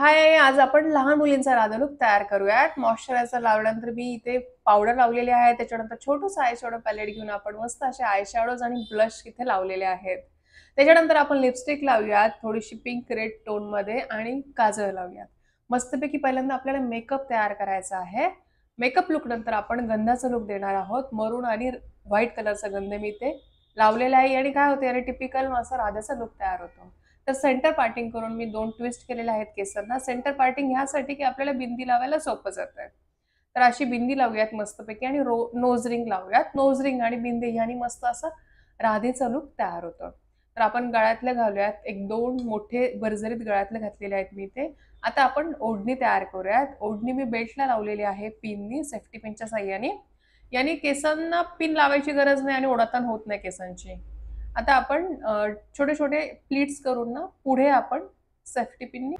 हाय, आज आपण लहान मुलींचा राधा लूक तयार करूयात. मॉइश्चरायझर लावल्यानंतर मी इथे पावडर लावलेली आहे. त्याच्यानंतर छोटंसं आय शॅडो पॅलेट घेऊन आपण मस्त असे आय शॅडोज आणि ब्लश इथे लावलेले आहेत. त्याच्यानंतर आपण लिपस्टिक लावूयात थोडीशी पिंक रेड टोनमध्ये आणि काजळ लावूयात. मस्तपैकी पहिल्यांदा आपल्याला मेकअप तयार करायचा आहे. मेकअप लूक नंतर आपण गंधाचा लूक देणार आहोत. मरून आणि व्हाईट कलरचा गंध मी इथे लावलेला आहे आणि काय होतं याने टिपिकल असा राधाचा लूक तयार होतो. तर सेंटर पार्टिंग करून मी 2 ट्विस्ट केलेले आहेत केसांना. सेंटर पार्टिंग ह्यासाठी की आपल्याला बिंदी लावायला सोपं जातंय. तर अशी बिंदी लावूयात मस्तपैकी आणि नोज रिंग लावूयात. नोज रिंग आणि बिंदी ह्यानी मस्त असं राधेचं लूक तयार होतं. तर आपण गळ्यातले घालूयात. 1-2 मोठे भरजरीत गळ्यातले घातलेले आहेत मी इथे. आता आपण ओढणी तयार करूयात. ओढणी मी बेल्टला लावलेली आहे पिननी, सेफ्टी पिनच्या साहाय्याने. याने केसांना पिन लावायची गरज नाही आणि ओढाताण होत नाही केसांची. आता आपण छोटे छोटे प्लीट्स करून ना पुढे आपण सेफ्टी पिननी